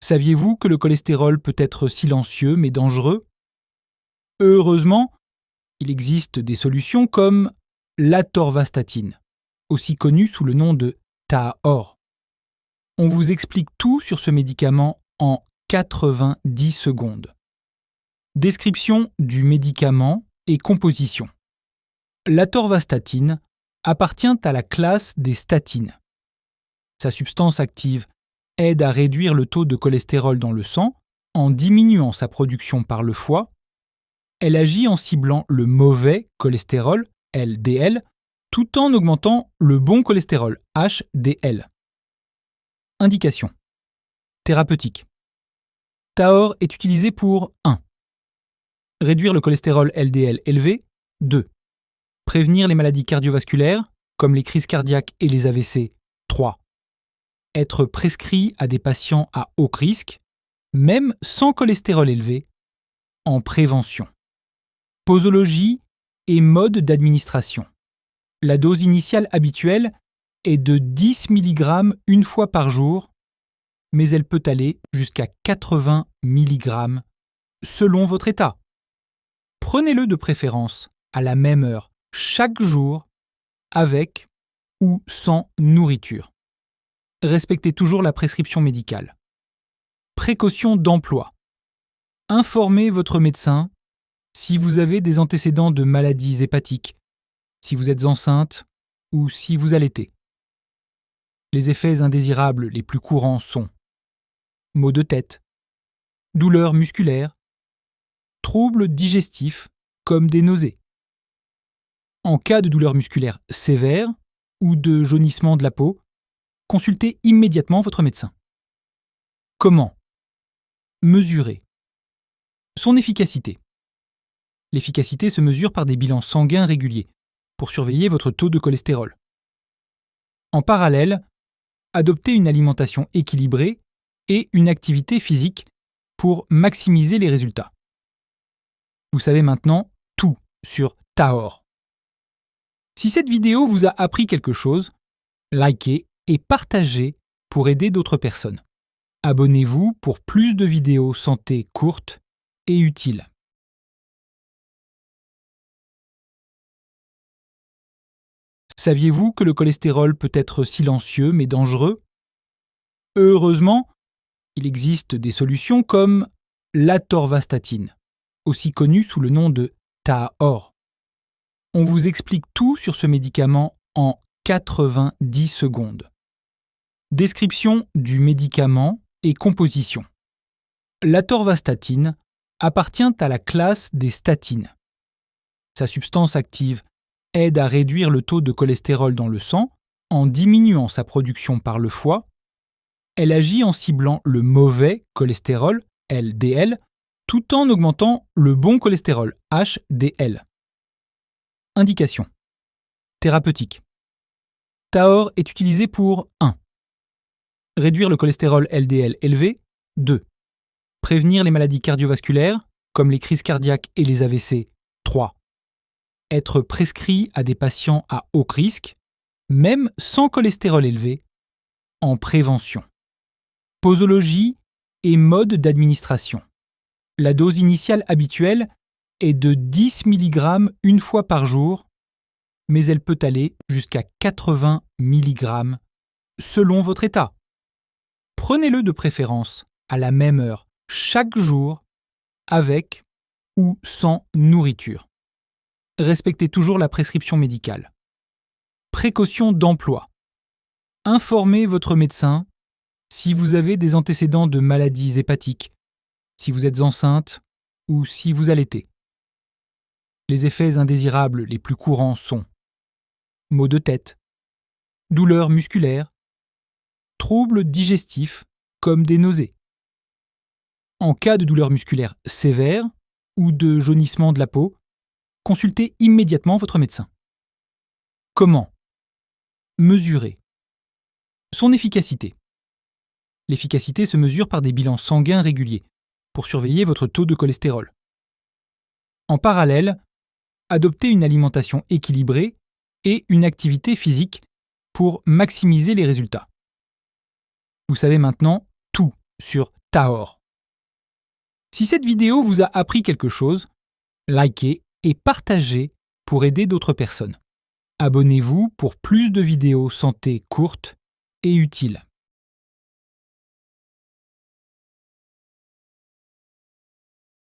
Saviez-vous que le cholestérol peut être silencieux mais dangereux? Heureusement, il existe des solutions comme l'atorvastatine, aussi connue sous le nom de Taor. On vous explique tout sur ce médicament en 90 secondes. Description du médicament et composition. L'atorvastatine appartient à la classe des statines. Sa substance active aide à réduire le taux de cholestérol dans le sang en diminuant sa production par le foie. Elle agit en ciblant le mauvais cholestérol, LDL, tout en augmentant le bon cholestérol, HDL. Indication. Thérapeutique. Taor est utilisé pour 1. Réduire le cholestérol LDL élevé. 2. Prévenir les maladies cardiovasculaires, comme les crises cardiaques et les AVC. 3. Être prescrit à des patients à haut risque, même sans cholestérol élevé, en prévention. Posologie et mode d'administration. La dose initiale habituelle est de 10 mg une fois par jour, mais elle peut aller jusqu'à 80 mg selon votre état. Prenez-le de préférence à la même heure chaque jour, avec ou sans nourriture. Respectez toujours la prescription médicale. Précaution d'emploi. Informez votre médecin si vous avez des antécédents de maladies hépatiques, si vous êtes enceinte ou si vous allaitez. Les effets indésirables les plus courants sont maux de tête, douleurs musculaires, troubles digestifs comme des nausées. En cas de douleurs musculaires sévères ou de jaunissement de la peau, consultez immédiatement votre médecin. Comment mesurer son efficacité? L'efficacité se mesure par des bilans sanguins réguliers pour surveiller votre taux de cholestérol. En parallèle, adoptez une alimentation équilibrée et une activité physique pour maximiser les résultats. Vous savez maintenant tout sur Taor. Si cette vidéo vous a appris quelque chose, likez et partagez pour aider d'autres personnes. Abonnez-vous pour plus de vidéos santé courtes et utiles. Saviez-vous que le cholestérol peut être silencieux mais dangereux? Heureusement, il existe des solutions comme l'atorvastatine, aussi connue sous le nom de Taor. On vous explique tout sur ce médicament en 90 secondes. Description du médicament et composition. L'atorvastatine appartient à la classe des statines. Sa substance active aide à réduire le taux de cholestérol dans le sang en diminuant sa production par le foie. Elle agit en ciblant le mauvais cholestérol, LDL, tout en augmentant le bon cholestérol, HDL. Indication. Thérapeutique. Taor est utilisé pour 1. Réduire le cholestérol LDL élevé. 2. Prévenir les maladies cardiovasculaires, comme les crises cardiaques et les AVC. 3. Être prescrit à des patients à haut risque, même sans cholestérol élevé, en prévention. Posologie et mode d'administration. La dose initiale habituelle est de 10 mg une fois par jour, mais elle peut aller jusqu'à 80 mg selon votre état. Prenez-le de préférence à la même heure chaque jour, avec ou sans nourriture. Respectez toujours la prescription médicale. Précaution d'emploi. Informez votre médecin si vous avez des antécédents de maladies hépatiques, si vous êtes enceinte ou si vous allaitez. Les effets indésirables les plus courants sont maux de tête, douleurs musculaires, troubles digestifs comme des nausées. En cas de douleurs musculaires sévères ou de jaunissement de la peau, consultez immédiatement votre médecin. Comment mesurer son efficacité? L'efficacité se mesure par des bilans sanguins réguliers pour surveiller votre taux de cholestérol. En parallèle, adoptez une alimentation équilibrée et une activité physique pour maximiser les résultats. Vous savez maintenant tout sur Tahor. Si cette vidéo vous a appris quelque chose, likez et partagez pour aider d'autres personnes. Abonnez-vous pour plus de vidéos santé courtes et utiles.